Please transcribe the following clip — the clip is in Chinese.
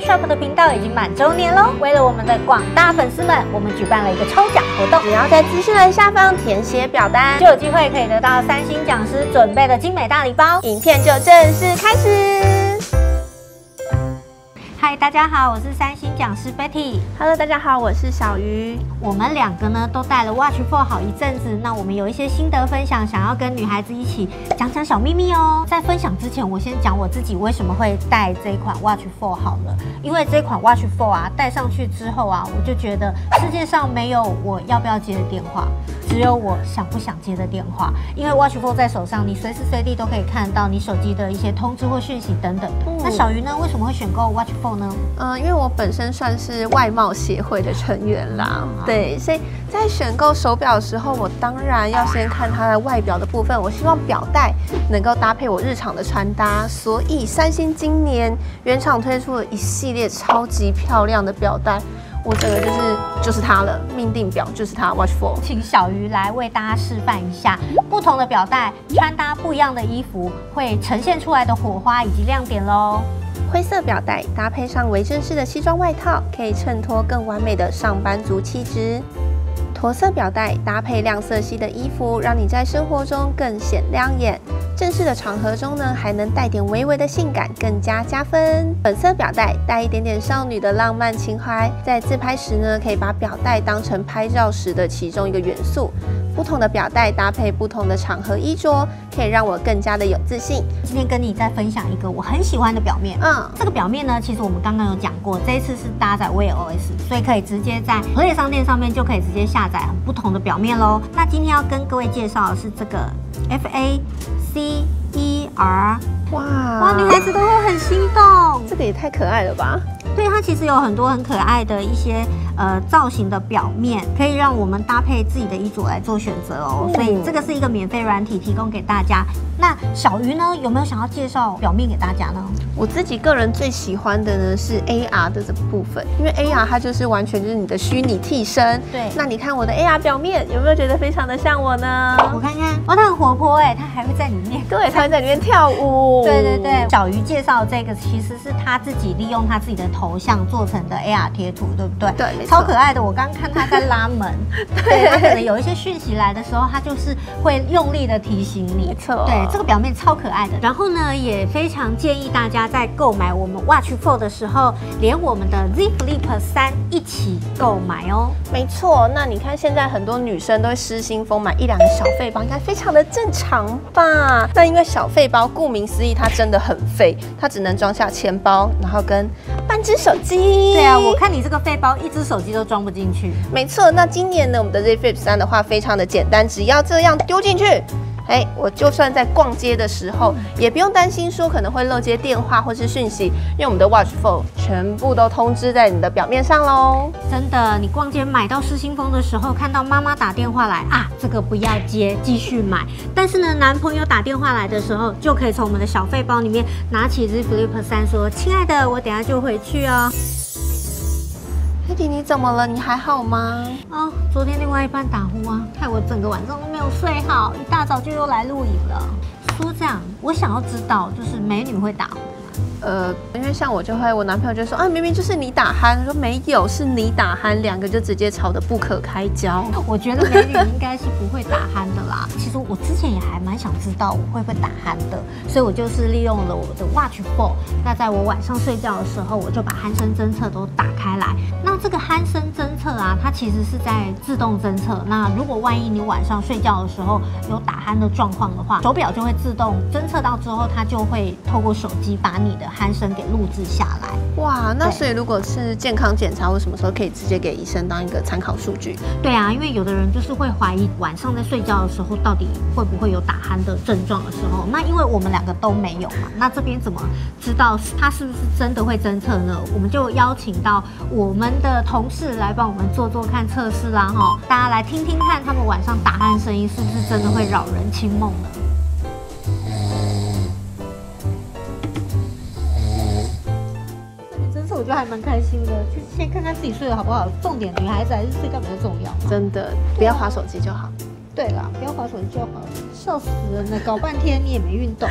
Shop 的频道已经满周年喽！为了我们的广大粉丝们，我们举办了一个抽奖活动，只要在资讯栏下方填写表单，就有机会可以得到3星讲师准备的精美大礼包。影片就正式开始。嗨，大家好，我是3星讲师 Betty。Hello， 大家好，我是小鱼。我们两个呢都戴了 Watch 4好一阵子，那我们有一些心得分享，想要跟女孩子一起讲讲小秘密哦。在分享之前，我先讲我自己为什么会戴这一款 Watch 4好了。因为这款 Watch 4啊，戴上去之后啊，我就觉得世界上没有我要不要接的电话，只有我想不想接的电话。因为 Watch 4在手上，你随时随地都可以看到你手机的一些通知或讯息等等。那小鱼呢，为什么会选购 Watch 4呢？因为我本身算是外贸协会的成员啦，对，所以在选购手表的时候，我当然要先看它的外表的部分。我希望表带能够搭配我日常的穿搭，所以3星今年原厂推出了一系列超级漂亮的表带。我整个就是它了，命定表就是它 Watch 4。请小鱼来为大家示范一下不同的表带穿搭不一样的衣服会呈现出来的火花以及亮点喽。灰色表带搭配上微正式的西装外套，可以衬托更完美的上班族气质。驼色表带搭配亮色系的衣服，让你在生活中更显亮眼。正式的场合中呢，还能带点微微的性感，更加加分。粉色表带带一点点少女的浪漫情怀，在自拍时呢，可以把表带当成拍照时的其中一个元素。不同的表带搭配不同的场合衣着，可以让我更加的有自信。今天跟你再分享一个我很喜欢的表面。这个表面呢，其实我们刚刚有讲过，这一次是搭载 Wear OS， 所以可以直接在 Play 商店上面就可以直接下载很不同的表面喽。那今天要跟各位介绍的是这个 FACER， 哇，女孩子都会很心动，这个也太可爱了吧！对，它其实有很多很可爱的一些造型的表面，可以让我们搭配自己的衣着来做选择哦。所以这个是一个免费软体提供给大家。那小鱼呢，有没有想要介绍表面给大家呢？我自己个人最喜欢的呢是 AR 的这部分，因为 AR 它就是完全就是你的虚拟替身。对，那你看我的 AR 表面有没有觉得非常的像我呢？我看看，哇，它很活泼哎，它还会在里面，对，它会在里面跳舞。对对对，小鱼介绍这个其实是他自己利用他自己的头像做成的 AR 贴图，对不对？对，没错，超可爱的。我刚看他在拉门，对，他可能有一些讯息来的时候，他就是会用力的提醒你。没错，对，这个表面超可爱的。然后呢，也非常建议大家在购买我们 Watch 4的时候，连我们的 Z Flip 3一起购买哦。没错，那你看现在很多女生都会失心疯，买1、2个小废包，应该非常的正常吧？那因为小废包顾名思义，它真的很废，它只能装下钱包，然后跟半只手机。对啊，我看你这个废包1只手机都装不进去。没错，那今年呢，我们的 Z Flip 3的话非常的简单，只要这样丢进去。我就算在逛街的时候，也不用担心说可能会漏接电话或是讯息，因为我们的 Watch 4全部都通知在你的表面上喽。真的，你逛街买到失心疯的时候，看到妈妈打电话来啊，这个不要接，继续买。但是呢，男朋友打电话来的时候，就可以从我们的小废包里面拿起 Z Flip 3说：“亲爱的，我等下就回去哦。”弟弟，你怎么了？你还好吗？哦，昨天另外一半打呼啊，害我整个晚上都没有睡好，一大早就又来录影了。说这样，我想要知道，就是美女会打呼吗？因为像我就会，我男朋友就说啊，明明就是你打鼾，说没有，是你打鼾，两个就直接吵得不可开交。我觉得美女应该是不会打鼾的啦。其实我之前也还蛮想知道我会不会打鼾的，所以我就是利用了我的 Watch 4。那在我晚上睡觉的时候，我就把鼾声侦测都打开来。那这个鼾声侦测啊，它其实是在自动侦测。那如果万一你晚上睡觉的时候有打鼾的状况的话，手表就会自动侦测到之后，它就会透过手机把你的鼾声给录制下来。哇，那所以如果是健康检查或什么时候可以直接给医生当一个参考数据？对啊，因为有的人就是会怀疑晚上在睡觉的时候到底会不会有打鼾的症状的时候，那因为我们两个都没有嘛，那这边怎么知道它是不是真的会侦测呢？我们就邀请到我们的同事来帮我们做看测试啦哈，大家来听听看他们晚上打鼾声音是不是真的会扰人清梦呢？我觉得还蛮开心的，就先看看自己睡得好不好。重点，女孩子还是睡觉比较重要。真的，不要滑手机就好。对啦，不要滑手机就好了。笑死人了，搞半天你也没运动。